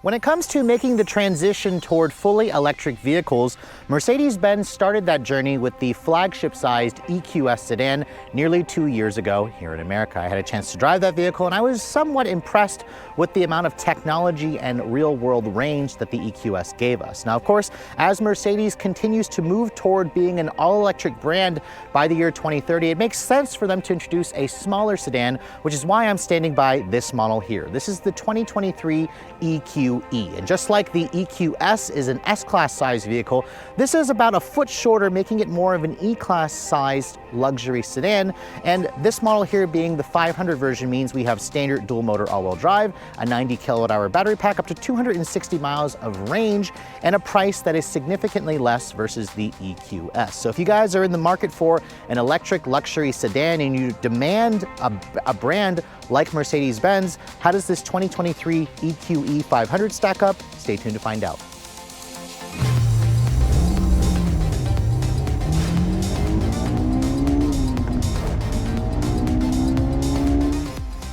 When it comes to making the transition toward fully electric vehicles, Mercedes-Benz started that journey with the flagship-sized EQS sedan nearly 2 years ago here in America. I had a chance to drive that vehicle and I was somewhat impressed with the amount of technology and real-world range that the EQS gave us. Now, of course, as Mercedes continues to move toward being an all-electric brand by the year 2030, it makes sense for them to introduce a smaller sedan, which is why I'm standing by this model here. This is the 2023 EQE. And just like the EQS is an S-Class size vehicle, this is about a foot shorter, making it more of an E-Class sized luxury sedan. And this model here being the 500 version means we have standard dual motor all-wheel drive, a 90 kilowatt-hour battery pack, up to 260 miles of range, and a price that is significantly less versus the EQS. So if you guys are in the market for an electric luxury sedan and you demand a brand like Mercedes-Benz, how does this 2023 EQE 500 stack up? Stay tuned to find out.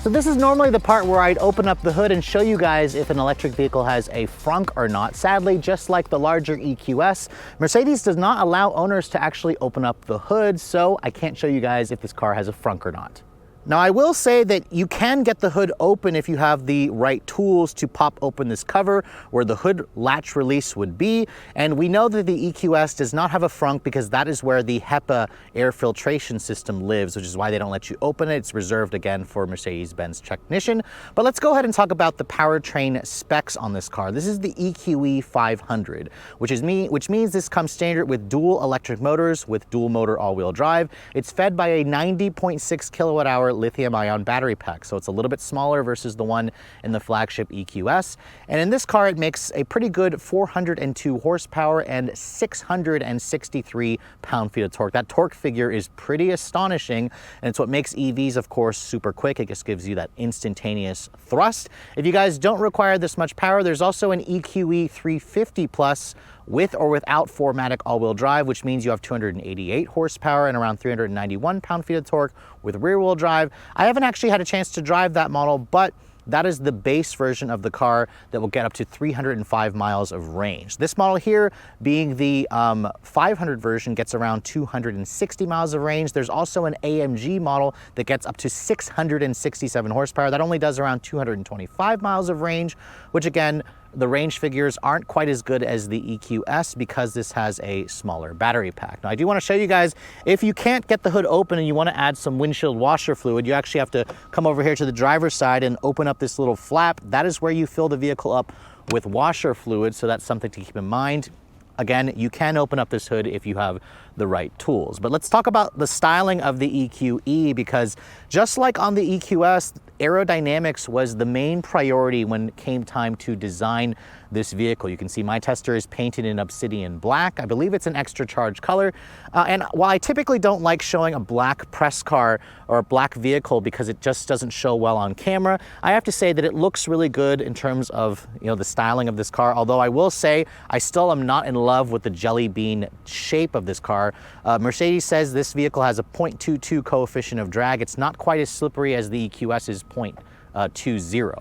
So this is normally the part where I'd open up the hood and show you guys if an electric vehicle has a frunk or not. Sadly, just like the larger EQS, Mercedes does not allow owners to actually open up the hood, so I can't show you guys if this car has a frunk or not. Now, I will say that you can get the hood open if you have the right tools to pop open this cover where the hood latch release would be. And we know that the EQS does not have a frunk because that is where the HEPA air filtration system lives, which is why they don't let you open it. It's reserved again for Mercedes-Benz technician. But let's go ahead and talk about the powertrain specs on this car. This is the EQE 500, which means this comes standard with dual electric motors with dual motor all-wheel drive. It's fed by a 90.6 kilowatt-hour lithium-ion battery pack, so it's a little bit smaller versus the one in the flagship EQS. And in this car, it makes a pretty good 402 horsepower and 663 pound-feet of torque. That torque figure is pretty astonishing, and it's what makes EVs, of course, super quick. It just gives you that instantaneous thrust. If you guys don't require this much power, there's also an EQE 350 Plus with or without 4Matic all-wheel drive, which means you have 288 horsepower and around 391 pound-feet of torque with rear-wheel drive. I haven't actually had a chance to drive that model, but that is the base version of the car that will get up to 305 miles of range. This model here, being the 500 version, gets around 260 miles of range. There's also an AMG model that gets up to 667 horsepower. That only does around 225 miles of range, which again, the range figures aren't quite as good as the EQS because this has a smaller battery pack. Now, I do want to show you guys, if you can't get the hood open and you want to add some windshield washer fluid, you actually have to come over here to the driver's side and open up this little flap. That is where you fill the vehicle up with washer fluid, so that's something to keep in mind. Again, you can open up this hood if you have the right tools. But let's talk about the styling of the EQE, because just like on the EQS, aerodynamics was the main priority when it came time to design this vehicle. You can see my tester is painted in obsidian black. I believe it's an extra charge color. And while I typically don't like showing a black press car or a black vehicle because it just doesn't show well on camera, I have to say that it looks really good in terms of, you know, the styling of this car. Although I will say I still am not in love with the jelly bean shape of this car. Mercedes says this vehicle has a 0.22 coefficient of drag. It's not quite as slippery as the EQS's 0.20.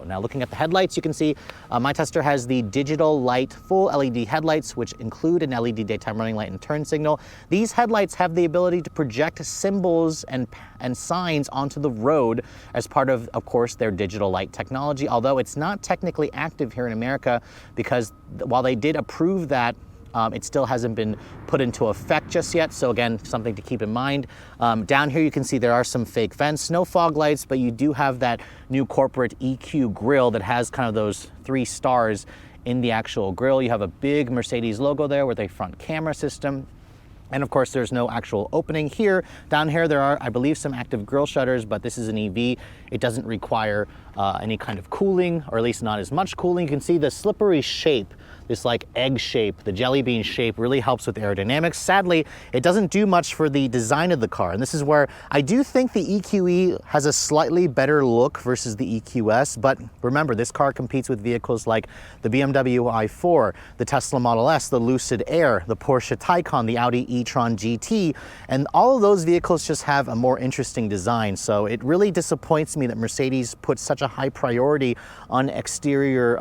Now, looking at the headlights, you can see my tester has the digital light full LED headlights, which include an LED daytime running light and turn signal. These headlights have the ability to project symbols and signs onto the road as part of course, their digital light technology, although it's not technically active here in America because while they did approve that, it still hasn't been put into effect just yet. So again, something to keep in mind. Down here, you can see there are some fake vents, no fog lights, but you do have that new corporate EQ grille that has kind of those 3 stars in the actual grille. You have a big Mercedes logo there with a front camera system. And of course, there's no actual opening here. Down here, there are, I believe, some active grille shutters, but this is an EV. It doesn't require any kind of cooling, or at least not as much cooling. You can see the slippery shape, this like egg shape, the jelly bean shape really helps with aerodynamics. Sadly, it doesn't do much for the design of the car. And this is where I do think the EQE has a slightly better look versus the EQS. But remember, this car competes with vehicles like the BMW i4, the Tesla Model S, the Lucid Air, the Porsche Taycan, the Audi e-tron GT. And all of those vehicles just have a more interesting design. So it really disappoints me that Mercedes put such a high priority on exterior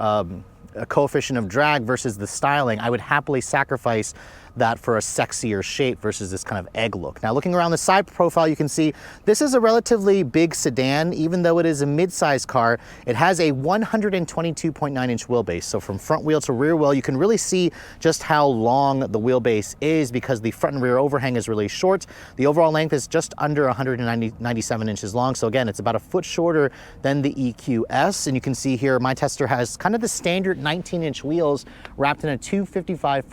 coefficient of drag versus the styling, I would happily sacrifice that for a sexier shape versus this kind of egg look. Now looking around the side profile, you can see this is a relatively big sedan. Even though it is a mid-size car, it has a 122.9-inch wheelbase. So from front wheel to rear wheel, you can really see just how long the wheelbase is because the front and rear overhang is really short. The overall length is just under 197 inches long. So again, it's about a foot shorter than the EQS. And you can see here, my tester has kind of the standard 19-inch wheels wrapped in a 255/45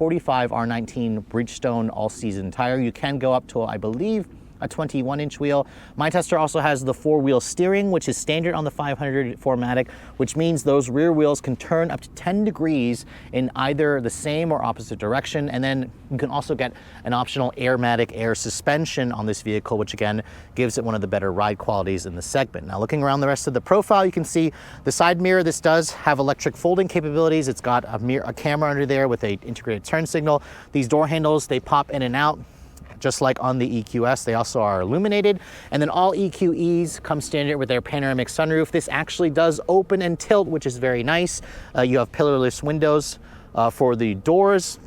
R19 Bridgestone all-season tire. You can go up to, I believe, a 21-inch wheel. My tester also has the 4-wheel steering, which is standard on the 500 4Matic, which means those rear wheels can turn up to 10 degrees in either the same or opposite direction. And then you can also get an optional Airmatic air suspension on this vehicle, which again gives it one of the better ride qualities in the segment. Now looking around the rest of the profile, you can see the side mirror. This does have electric folding capabilities. It's got a camera under there with an integrated turn signal. These door handles, they pop in and out. Just like on the EQS, they also are illuminated. And then all EQEs come standard with their panoramic sunroof. This actually does open and tilt, which is very nice. You have pillarless windows for the doors.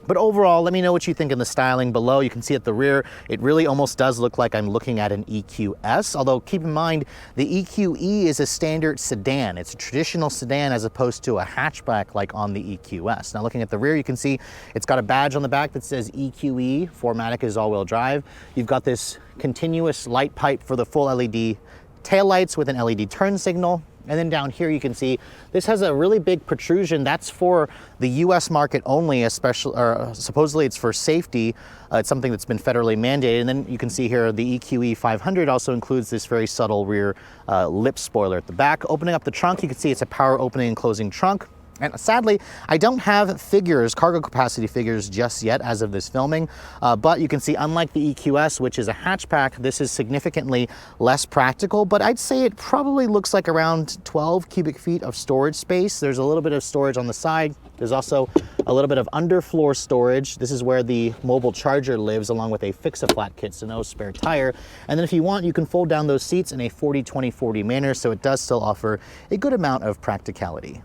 But overall, let me know what you think in the styling below. You can see at the rear, it really almost does look like I'm looking at an EQS. Although keep in mind, the EQE is a standard sedan. It's a traditional sedan as opposed to a hatchback like on the EQS. Now looking at the rear, you can see it's got a badge on the back that says EQE. 4Matic is all-wheel drive. You've got this continuous light pipe for the full LED taillights with an LED turn signal. And then down here you can see this has a really big protrusion. That's for the US market only, especially, or supposedly it's for safety. It's something that's been federally mandated. And then you can see here the EQE 500 also includes this very subtle rear lip spoiler at the back. Opening up the trunk, you can see it's a power opening and closing trunk. And sadly, I don't have figures, cargo capacity figures just yet as of this filming, but you can see unlike the EQS, which is a hatchback, this is significantly less practical, but I'd say it probably looks like around 12 cubic feet of storage space. There's a little bit of storage on the side. There's also a little bit of underfloor storage. This is where the mobile charger lives, along with a fix-a-flat kit, so no spare tire. And then if you want, you can fold down those seats in a 40-20-40 manner, so it does still offer a good amount of practicality.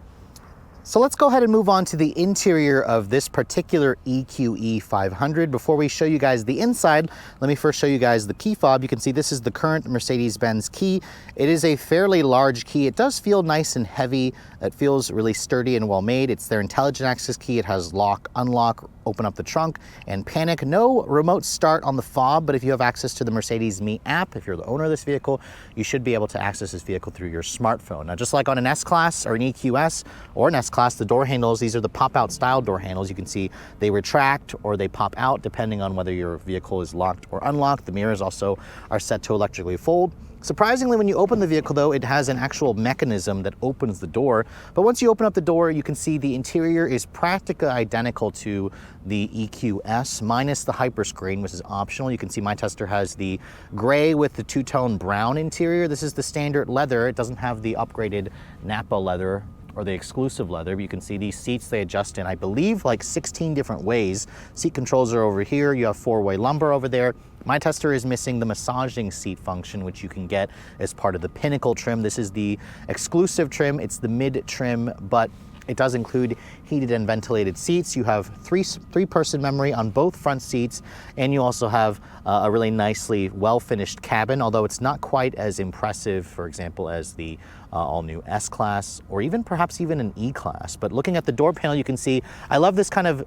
So let's go ahead and move on to the interior of this particular EQE 500. Before we show you guys the inside, let me first show you guys the key fob. You can see this is the current Mercedes-Benz key. It is a fairly large key. It does feel nice and heavy. It feels really sturdy and well made. It's their intelligent access key. It has lock, unlock, open up the trunk, and panic. No remote start on the fob, but if you have access to the Mercedes Me app, if you're the owner of this vehicle, you should be able to access this vehicle through your smartphone. Now, just like on an S-Class or an EQS or an S-Class, the door handles, these are the pop-out style door handles. You can see they retract or they pop out depending on whether your vehicle is locked or unlocked. The mirrors also are set to electrically fold. Surprisingly, when you open the vehicle though, it has an actual mechanism that opens the door. But once you open up the door, you can see the interior is practically identical to the EQS, minus the hyper screen, which is optional. You can see my tester has the gray with the two-tone brown interior. This is the standard leather. It doesn't have the upgraded Napa leather or the exclusive leather, but you can see these seats, they adjust in, I believe, like 16 different ways. Seat controls are over here. You have four-way lumbar over there. My tester is missing the massaging seat function, which you can get as part of the Pinnacle trim. This is the exclusive trim. It's the mid trim, but it does include heated and ventilated seats. You have three-person memory on both front seats, and you also have a really nicely well-finished cabin, although it's not quite as impressive, for example, as the all-new S-Class, or even perhaps even an E-Class. But looking at the door panel, you can see, I love this kind of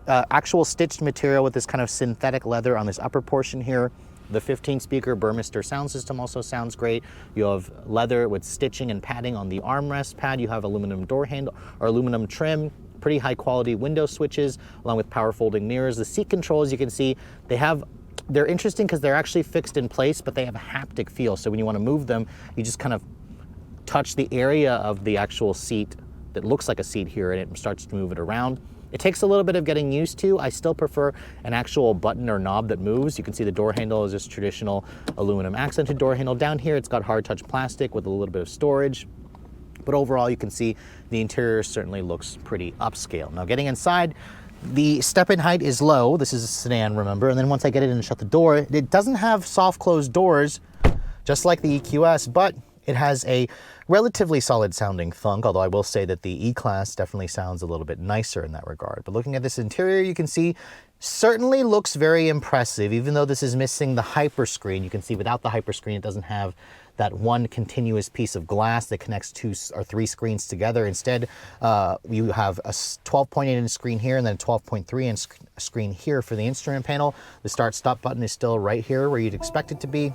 actual stitched material with this kind of synthetic leather on this upper portion here. The 15-speaker Burmester sound system also sounds great. You have leather with stitching and padding on the armrest pad. You have aluminum door handle or aluminum trim, pretty high quality window switches, along with power folding mirrors. The seat controls, you can see, they're interesting because they're actually fixed in place, but they have a haptic feel. So when you want to move them, you just kind of touch the area of the actual seat that looks like a seat here, and it starts to move it around. It takes a little bit of getting used to. I still prefer an actual button or knob that moves. You can see the door handle is just traditional aluminum accented door handle. Down here, it's got hard touch plastic with a little bit of storage. But overall, you can see the interior certainly looks pretty upscale. Now, getting inside, the step-in height is low. This is a sedan, remember? And then once I get it in and shut the door, it doesn't have soft closed doors, just like the EQS, but It has a relatively solid sounding thunk, although I will say that the E-Class definitely sounds a little bit nicer in that regard. But looking at this interior, you can see certainly looks very impressive, even though this is missing the hyperscreen. You can see without the hyperscreen, it doesn't have that one continuous piece of glass that connects 2 or 3 screens together. Instead, you have a 12.8-inch screen here and then a 12.3-inch screen here for the instrument panel. The start-stop button is still right here where you'd expect it to be.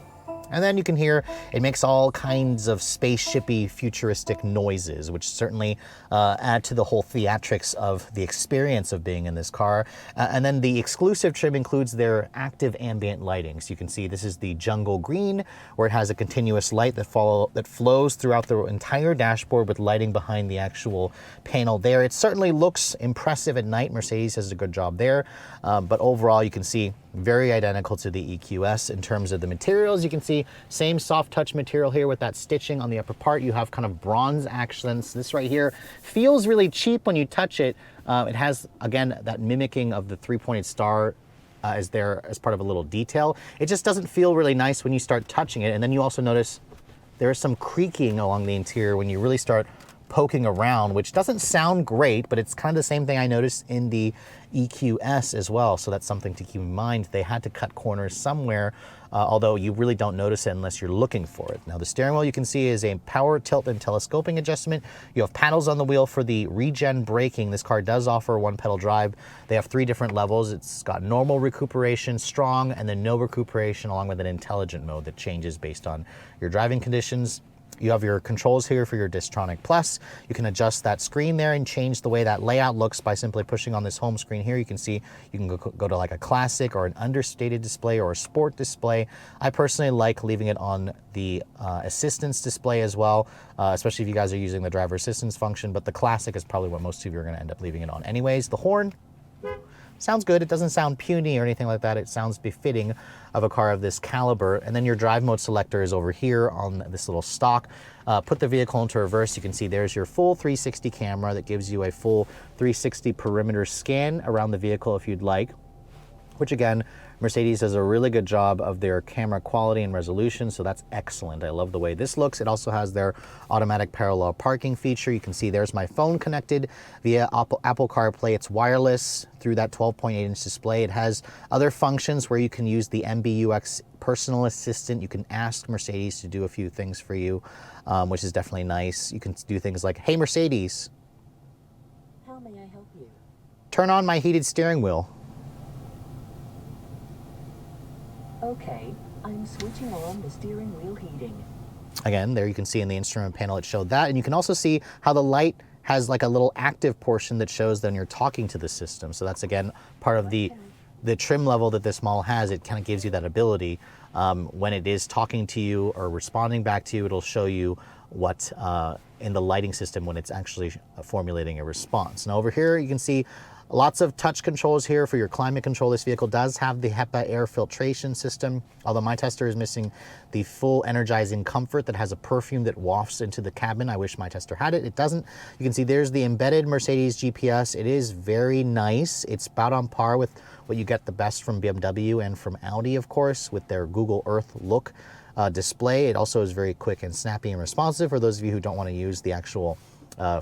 And then you can hear it makes all kinds of spaceshipy, futuristic noises, which certainly add to the whole theatrics of the experience of being in this car. And then the exclusive trim includes their active ambient lighting. So you can see this is the jungle green, where it has a continuous light that flows throughout the entire dashboard with lighting behind the actual panel there. It certainly looks impressive at night. Mercedes does a good job there. But overall, you can see very identical to the EQS in terms of the materials. You can see same soft touch material here with that stitching on the upper part. You have kind of bronze accents. This right here feels really cheap when you touch it. It has, again, that mimicking of the 3-pointed star as part of a little detail. It just doesn't feel really nice when you start touching it. And then you also notice there is some creaking along the interior when you really start poking around, which doesn't sound great, but it's kind of the same thing I noticed in the EQS as well. So that's something to keep in mind. They had to cut corners somewhere, although you really don't notice it unless you're looking for it. Now the steering wheel you can see is a power, tilt, and telescoping adjustment. You have paddles on the wheel for the regen braking. This car does offer 1-pedal drive. They have 3 different levels. It's got normal recuperation, strong, and then no recuperation, along with an intelligent mode that changes based on your driving conditions. You have your controls here for your Distronic Plus. You can adjust that screen there and change the way that layout looks by simply pushing on this home screen here. You can see you can go to like a classic or an understated display or a sport display. I personally like leaving it on the assistance display as well, especially if you guys are using the driver assistance function, but the classic is probably what most of you are gonna end up leaving it on anyways. The horn sounds good. It doesn't sound puny or anything like that. It sounds befitting of a car of this caliber. And then your drive mode selector is over here on this little stalk. Put the vehicle into reverse. You can see there's your full 360 camera that gives you a full 360 perimeter scan around the vehicle if you'd like, which again, Mercedes does a really good job of their camera quality and resolution, so that's excellent. I love the way this looks. It also has their automatic parallel parking feature. You can see there's my phone connected via Apple CarPlay. It's wireless through that 12.8-inch display. It has other functions where you can use the MBUX personal assistant. You can ask Mercedes to do a few things for you, which is definitely nice. You can do things like, hey Mercedes, how may I help you? Turn on my heated steering wheel. Okay, I'm switching on the steering wheel heating. Again, there you can see in the instrument panel it showed that, and you can also see how the light has like a little active portion that shows when you're talking to the system. So that's again part of the trim level that this model has. It kind of gives you that ability when it is talking to you or responding back to you. It'll show you what in the lighting system when it's actually formulating a response. Now over here you can see lots of touch controls here for your climate control. This vehicle does have the HEPA air filtration system, although my tester is missing the full energizing comfort that has a perfume that wafts into the cabin. I wish my tester had it. It doesn't. You can see there's the embedded Mercedes GPS. It is very nice. It's about on par with what you get the best from BMW and from Audi, of course, with their Google Earth look display. It also is very quick and snappy and responsive for those of you who don't want to use the actual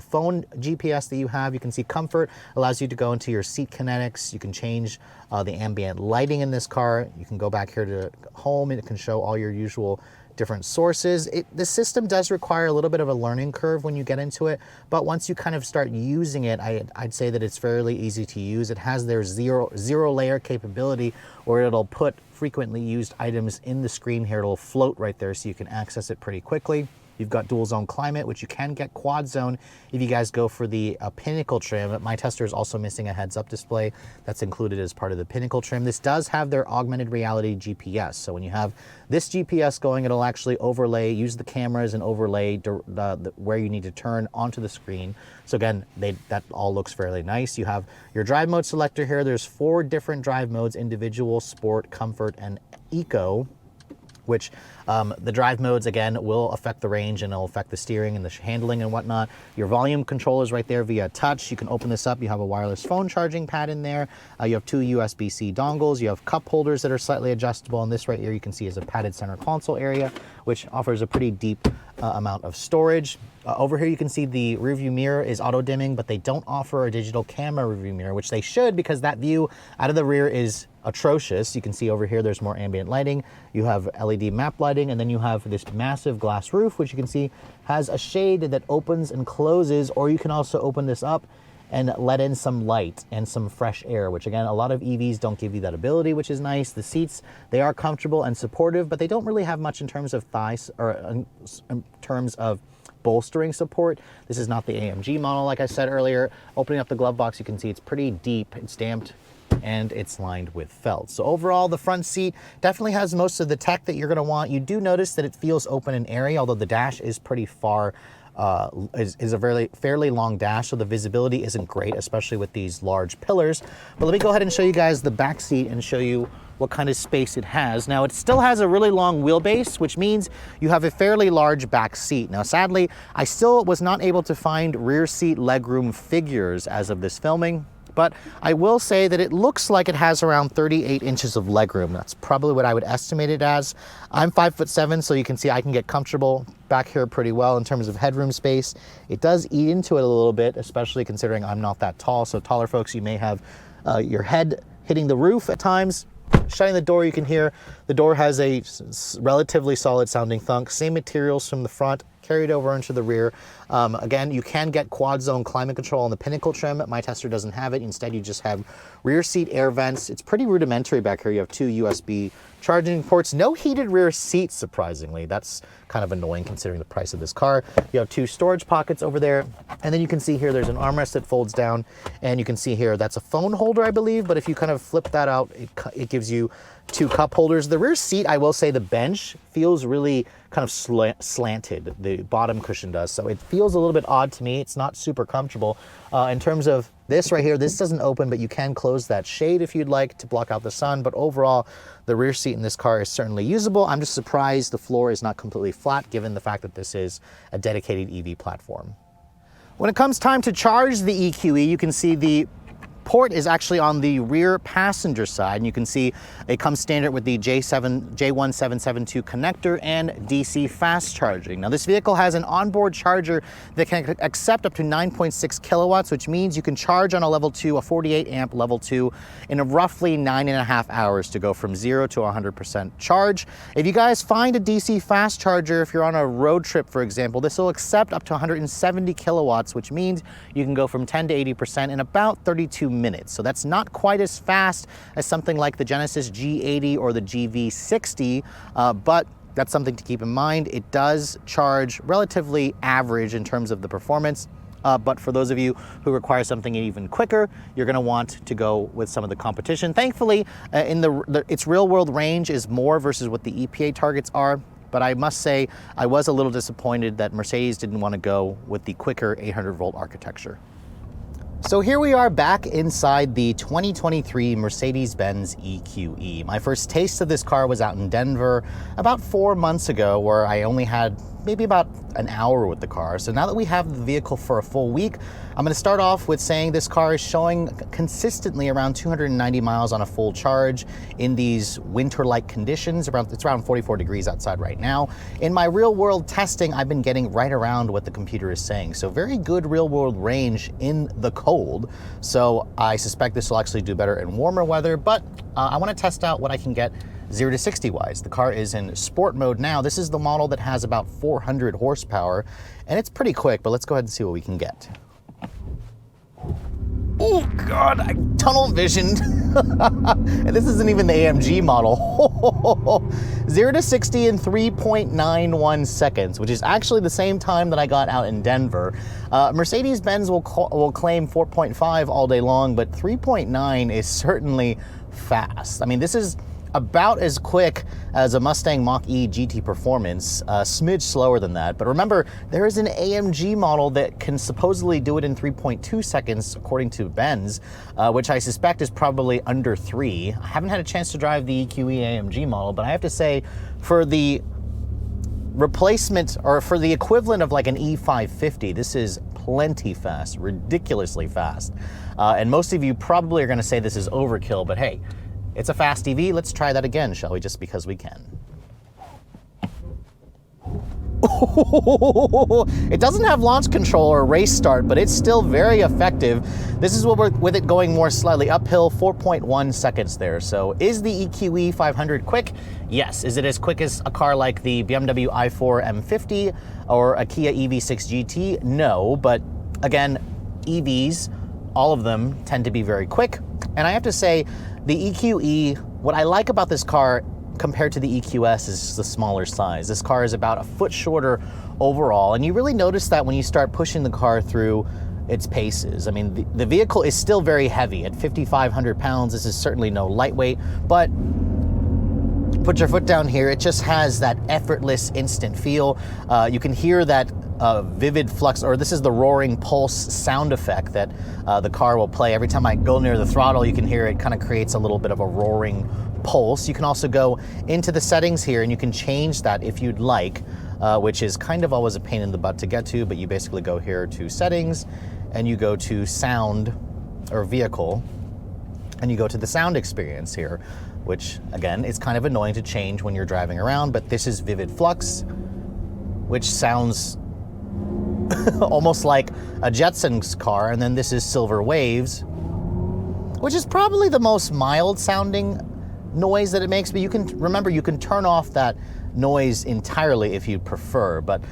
phone GPS that you have. You can see comfort allows you to go into your seat kinetics. You can change the ambient lighting in this car. You can go back here to home and it can show all your usual different sources. The system does require a little bit of a learning curve when you get into it, but once you kind of start using it, I'd say that it's fairly easy to use. It has their zero layer capability, where it'll put frequently used items in the screen here. It'll float right there so you can access it pretty quickly. You've got dual zone climate, which you can get quad zone if you guys go for the Pinnacle trim. My tester is also missing a heads up display that's included as part of the Pinnacle trim. This does have their augmented reality GPS. So when you have this GPS going, it'll actually overlay, use the cameras and overlay where you need to turn onto the screen. So again, that all looks fairly nice. You have your drive mode selector here. There's 4 different drive modes: individual, sport, comfort, and eco, which the drive modes, again, will affect the range and it'll affect the steering and the handling and whatnot. Your volume control is right there via touch. You can open this up. You have a wireless phone charging pad in there. You have 2 USB-C dongles. You have cup holders that are slightly adjustable. And this right here you can see is a padded center console area, which offers a pretty deep amount of storage. Over here you can see the rear view mirror is auto dimming, but they don't offer a digital camera rear view mirror, which they should, because that view out of the rear is atrocious. You can see over here there's more ambient lighting, you have LED map lighting, and then you have this massive glass roof, which you can see has a shade that opens and closes, or you can also open this up and let in some light and some fresh air, which again, a lot of EVs don't give you that ability, which is nice. The seats, they are comfortable and supportive, but they don't really have much in terms of thighs, or in terms of bolstering support. This is not the AMG model, like I said earlier. Opening up the glove box, you can see it's pretty deep, it's damped, and it's lined with felt. So overall, the front seat definitely has most of the tech that you're gonna want. You do notice that it feels open and airy, although the dash is pretty far, is a fairly long dash, so the visibility isn't great, especially with these large pillars. But let me go ahead and show you guys the back seat and show you what kind of space it has. Now, it still has a really long wheelbase, which means you have a fairly large back seat. Now, sadly, I still was not able to find rear seat legroom figures as of this filming, but I will say that it looks like it has around 38 inches of legroom. That's probably what I would estimate it as. I'm 5'7", so you can see I can get comfortable back here pretty well in terms of headroom space. It does eat into it a little bit, especially considering I'm not that tall. So taller folks, you may have your head hitting the roof at times. Shutting the door, you can hear the door has a relatively solid sounding thunk. Same materials from the front carried over into the rear. Again, you can get quad zone climate control on the Pinnacle trim. My tester doesn't have it. Instead, you just have rear seat air vents. It's pretty rudimentary back here. You have 2 USB charging ports, no heated rear seats, surprisingly. That's kind of annoying considering the price of this car. You have 2 storage pockets over there. And then you can see here, there's an armrest that folds down. And you can see here, that's a phone holder, I believe. But if you kind of flip that out, it gives you 2 cup holders. The rear seat, I will say the bench feels really kind of slanted, the bottom cushion does. So it feels a little bit odd to me. It's not super comfortable. In terms of this right here, this doesn't open, but you can close that shade if you'd like to block out the sun. But overall, the rear seat in this car is certainly usable. I'm just surprised the floor is not completely flat, given the fact that this is a dedicated EV platform. When it comes time to charge the EQE, you can see the port is actually on the rear passenger side, and you can see it comes standard with the J1772 connector and DC fast charging. Now, this vehicle has an onboard charger that can accept up to 9.6 kilowatts, which means you can charge on a level 2, a 48 amp level 2, in roughly 9.5 hours to go from 0 to 100% charge. If you guys find a DC fast charger, if you're on a road trip, for example, this will accept up to 170 kilowatts, which means you can go from 10 to 80% in about 32 minutes. So that's not quite as fast as something like the Genesis G80 or the GV60, but that's something to keep in mind. It does charge relatively average in terms of the performance, but for those of you who require something even quicker, you're going to want to go with some of the competition. Thankfully, its real-world range is more versus what the EPA targets are. But I must say, I was a little disappointed that Mercedes didn't want to go with the quicker 800-volt architecture. So here we are back inside the 2023 Mercedes-Benz EQE. My first taste of this car was out in Denver about 4 months ago, where I only had maybe about an hour with the car. So now that we have the vehicle for a full week, I'm going to start off with saying this car is showing consistently around 290 miles on a full charge in these winter-like conditions. It's around 44 degrees outside right now. In my real-world testing, I've been getting right around what the computer is saying. So very good real-world range in the cold. So I suspect this will actually do better in warmer weather, but I want to test out what I can get 0 to 60 wise. The car is in sport mode now. This is the model that has about 400 horsepower, and it's pretty quick, but let's go ahead and see what we can get. Oh God, I tunnel visioned. And this isn't even the AMG model. 0 to 60 in 3.91 seconds, which is actually the same time that I got out in Denver. Mercedes-Benz will claim 4.5 all day long, but 3.9 is certainly fast. I mean, this is about as quick as a Mustang Mach-E GT Performance, a smidge slower than that. But remember, there is an AMG model that can supposedly do it in 3.2 seconds, according to Benz, which I suspect is probably under 3. I haven't had a chance to drive the EQE AMG model, but I have to say, for the replacement, or for the equivalent of like an E550, this is plenty fast, ridiculously fast. And most of you probably are going to say this is overkill, but hey, it's a fast EV. Let's try that again, shall we? Just because we can. It doesn't have launch control or race start, but it's still very effective. This is what with it going more slightly uphill, 4.1 seconds there. So is the EQE 500 quick? Yes. Is it as quick as a car like the BMW i4 M50 or a Kia EV6 GT? No, but again, EVs, all of them tend to be very quick. And I have to say, the EQE, what I like about this car compared to the EQS is the smaller size. This car is about a foot shorter overall, and you really notice that when you start pushing the car through its paces. I mean, the vehicle is still very heavy at 5,500 pounds. This is certainly no lightweight, but put your foot down here, it just has that effortless instant feel. You can hear that vivid flux, or this is the roaring pulse sound effect that the car will play. Every time I go near the throttle, you can hear it kind of creates a little bit of a roaring pulse. You can also go into the settings here and you can change that if you'd like, which is kind of always a pain in the butt to get to, but you basically go here to settings and you go to sound or vehicle and you go to the sound experience here, which again is kind of annoying to change when you're driving around, but this is vivid flux, which sounds almost like a Jetsons car, and then this is silver waves, which is probably the most mild sounding noise that it makes, but you can remember you can turn off that noise entirely if you prefer. But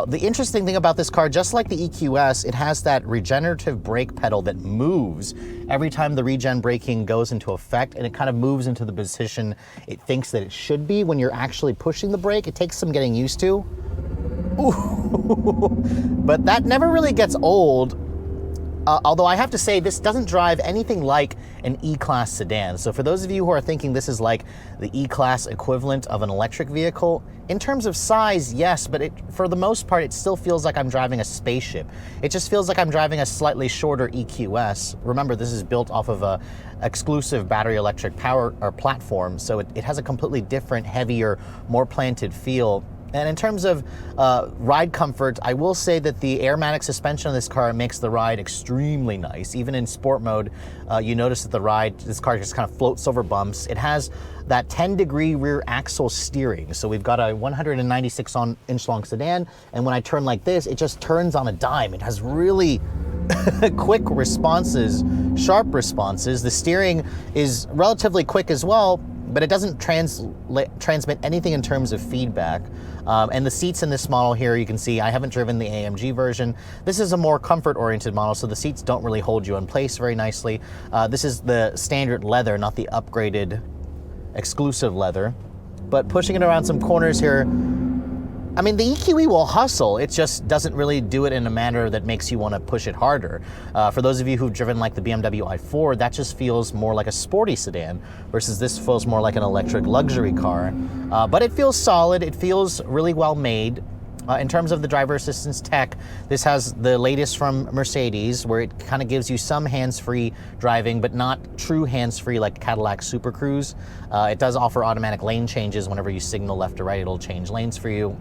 the interesting thing about this car, just like the EQS, it has that regenerative brake pedal that moves every time the regen braking goes into effect, and it kind of moves into the position it thinks that it should be when you're actually pushing the brake. It takes some getting used to. Ooh. But that never really gets old. Although I have to say, this doesn't drive anything like an E-Class sedan. So for those of you who are thinking this is like the E-Class equivalent of an electric vehicle, in terms of size, yes, but for the most part, it still feels like I'm driving a spaceship. It just feels like I'm driving a slightly shorter EQS. Remember, this is built off of a exclusive battery electric power or platform, so it has a completely different, heavier, more planted feel. And in terms of ride comfort, I will say that the aromatic suspension on this car makes the ride extremely nice. Even in sport mode, you notice that this car just kind of floats over bumps. It has that 10-degree rear axle steering. So we've got a 196-inch long sedan, and when I turn like this, it just turns on a dime. It has really quick responses, sharp responses. The steering is relatively quick as well, but it doesn't transmit anything in terms of feedback. And the seats in this model here, you can see I haven't driven the AMG version. This is a more comfort-oriented model, so the seats don't really hold you in place very nicely. This is the standard leather, not the upgraded exclusive leather. But pushing it around some corners here, I mean, the EQE will hustle. It just doesn't really do it in a manner that makes you want to push it harder. For those of you who've driven like the BMW i4, that just feels more like a sporty sedan, versus this feels more like an electric luxury car. But it feels solid. It feels really well made. In terms of the driver assistance tech, this has the latest from Mercedes, where it kind of gives you some hands-free driving, but not true hands-free like Cadillac Super Cruise. It does offer automatic lane changes. Whenever you signal left or right, it'll change lanes for you.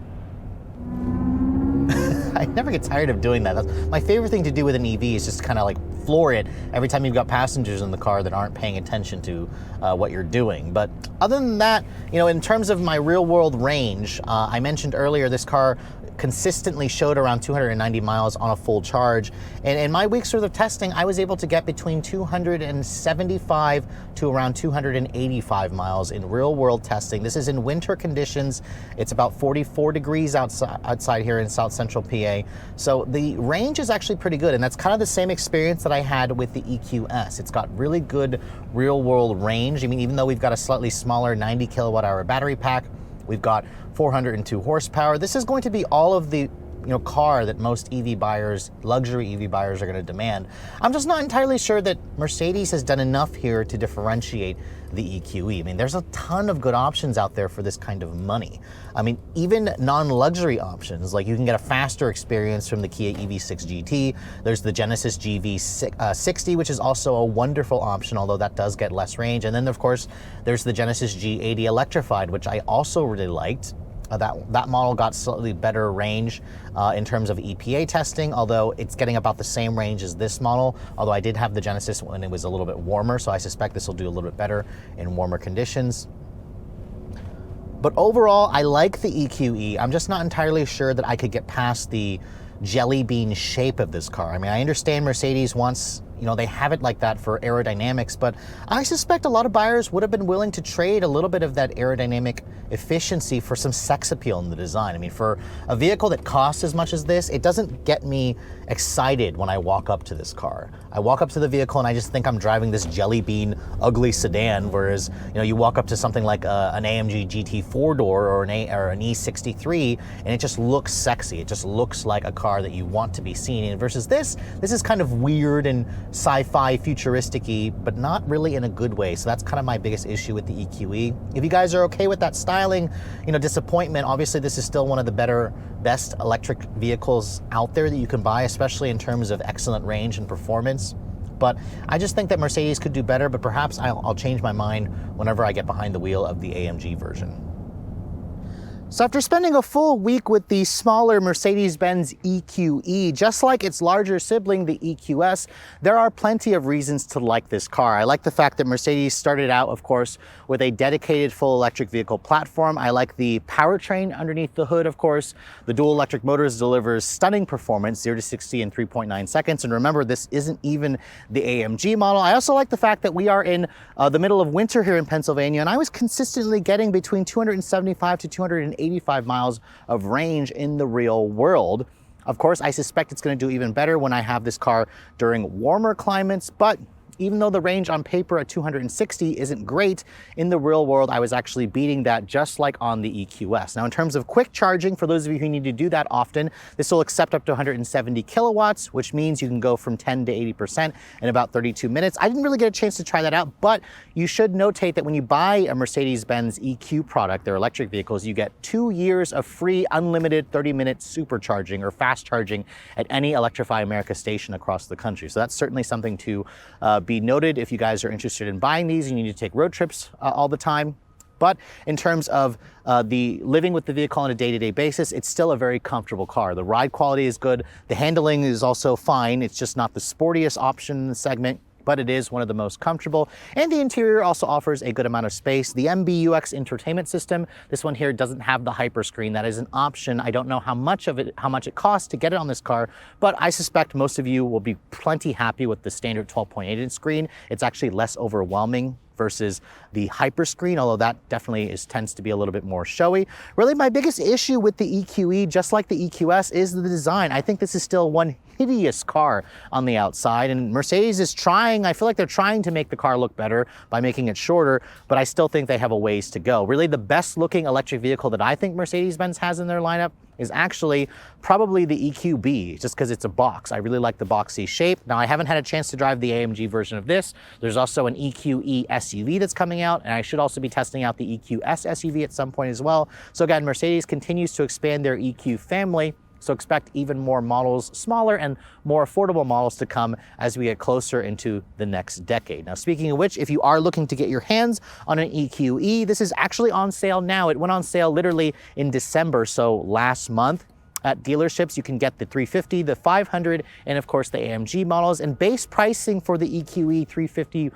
I never get tired of doing that. My favorite thing to do with an EV is just kind of like floor it every time you've got passengers in the car that aren't paying attention to what you're doing. But other than that, you know, in terms of my real world range, I mentioned earlier this car consistently showed around 290 miles on a full charge. And in my week's worth of testing, I was able to get between 275 to around 285 miles in real world testing. This is in winter conditions. It's about 44 degrees outside here in South Central PA. So the range is actually pretty good. And that's kind of the same experience that I had with the EQS. It's got really good real world range. I mean, even though we've got a slightly smaller 90 kilowatt hour battery pack, we've got 402 horsepower. This is going to be all of the car that most EV buyers, luxury EV buyers, are going to demand. I'm just not entirely sure that Mercedes has done enough here to differentiate the EQE. I mean, there's a ton of good options out there for this kind of money. I mean, even non-luxury options, like you can get a faster experience from the Kia EV6 GT. There's the Genesis GV60, which is also a wonderful option, although that does get less range. And then, of course, there's the Genesis G80 electrified, which I also really liked. That model got slightly better range in terms of EPA testing, although it's getting about the same range as this model, although I did have the Genesis when it was a little bit warmer, so I suspect this will do a little bit better in warmer conditions. But overall, I like the EQE. I'm just not entirely sure that I could get past the jelly bean shape of this car. I mean, I understand Mercedes wants, you know, they have it like that for aerodynamics, but I suspect a lot of buyers would have been willing to trade a little bit of that aerodynamic efficiency for some sex appeal in the design. I mean, for a vehicle that costs as much as this, it doesn't get me excited when I walk up to this car. I walk up to the vehicle and I just think I'm driving this jelly bean ugly sedan, whereas, you know, you walk up to something like an AMG GT 4-door or an E63 and it just looks sexy. It just looks like a car that you want to be seen in, versus this is kind of weird and sci-fi futuristic-y, but not really in a good way. So that's kind of my biggest issue with the EQE. If you guys are okay with that styling, you know, disappointment, obviously this is still one of the best electric vehicles out there that you can buy, especially in terms of excellent range and performance. But I just think that Mercedes could do better, but perhaps I'll change my mind whenever I get behind the wheel of the AMG version. So after spending a full week with the smaller Mercedes-Benz EQE, just like its larger sibling, the EQS, there are plenty of reasons to like this car. I like the fact that Mercedes started out, of course, with a dedicated full electric vehicle platform. I like the powertrain underneath the hood, of course. The dual electric motors delivers stunning performance, 0 to 60 in 3.9 seconds. And remember, this isn't even the AMG model. I also like the fact that we are in the middle of winter here in Pennsylvania, and I was consistently getting between 275 to 285 miles of range in the real world. Of course, I suspect it's going to do even better when I have this car during warmer climates, but even though the range on paper at 260 isn't great, in the real world, I was actually beating that just like on the EQS. Now, in terms of quick charging, for those of you who need to do that often, this will accept up to 170 kilowatts, which means you can go from 10 to 80% in about 32 minutes. I didn't really get a chance to try that out, but you should notate that when you buy a Mercedes-Benz EQ product, their electric vehicles, you get 2 years of free unlimited 30-minute supercharging or fast charging at any Electrify America station across the country. So that's certainly something to be noted if you guys are interested in buying these. You need to take road trips all the time. But in terms of the living with the vehicle on a day-to-day basis, it's still a very comfortable car. The ride quality is good. The handling is also fine. It's just not the sportiest option in the segment, but it is one of the most comfortable. And the interior also offers a good amount of space. The MBUX entertainment system, this one here doesn't have the hyperscreen. That is an option. I don't know how much it costs to get it on this car, but I suspect most of you will be plenty happy with the standard 12.8-inch screen. It's actually less overwhelming versus the hyperscreen, although that definitely tends to be a little bit more showy. Really, my biggest issue with the EQE, just like the EQS, is the design. I think this is still one hideous car on the outside, and Mercedes is trying, I feel like they're trying to make the car look better by making it shorter, but I still think they have a ways to go. Really, the best looking electric vehicle that I think Mercedes-Benz has in their lineup is actually probably the EQB, just because it's a box. I really like the boxy shape. Now, I haven't had a chance to drive the AMG version of this. There's also an EQE SUV that's coming out, and I should also be testing out the EQS SUV at some point as well. So again, Mercedes continues to expand their EQ family, so expect even more models, smaller and more affordable models to come as we get closer into the next decade. Now, speaking of which, if you are looking to get your hands on an EQE, this is actually on sale now. It went on sale literally in December, so last month. At dealerships, you can get the 350, the 500, and of course the AMG models. And base pricing for the EQE 350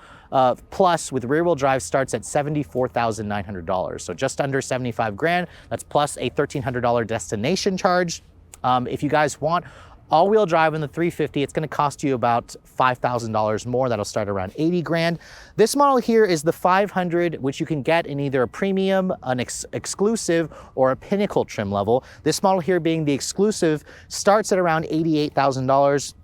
Plus with rear-wheel drive starts at $74,900. So just under 75 grand. That's plus a $1,300 destination charge. If you guys want all-wheel drive in the 350, it's going to cost you about $5,000 more. That'll start around 80 grand. This model here is the 500, which you can get in either a premium, an exclusive, or a pinnacle trim level. This model here, being the exclusive, starts at around $88,000.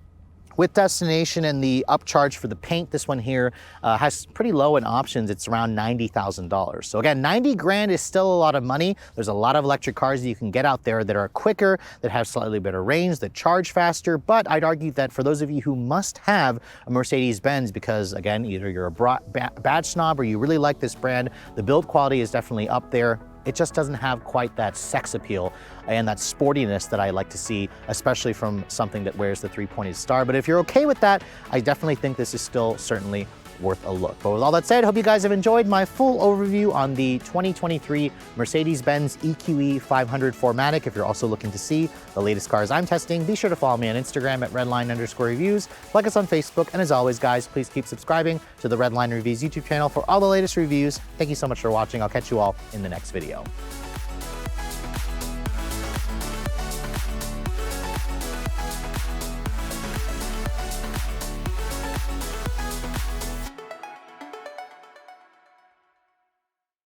With destination and the upcharge for the paint, this one here has pretty low in options. It's around $90,000. So again, 90 grand is still a lot of money. There's a lot of electric cars that you can get out there that are quicker, that have slightly better range, that charge faster. But I'd argue that for those of you who must have a Mercedes-Benz, because again, either you're a badge snob or you really like this brand, the build quality is definitely up there. It just doesn't have quite that sex appeal and that sportiness that I like to see, especially from something that wears the three-pointed star. But if you're okay with that, I definitely think this is still certainly worth a look. But with all that said, hope you guys have enjoyed my full overview on the 2023 Mercedes-Benz EQE 500 4Matic. If you're also looking to see the latest cars I'm testing, be sure to follow me on Instagram at Redline_reviews, like us on Facebook, and as always, guys, please keep subscribing to the Redline Reviews YouTube channel for all the latest reviews. Thank you so much for watching. I'll catch you all in the next video.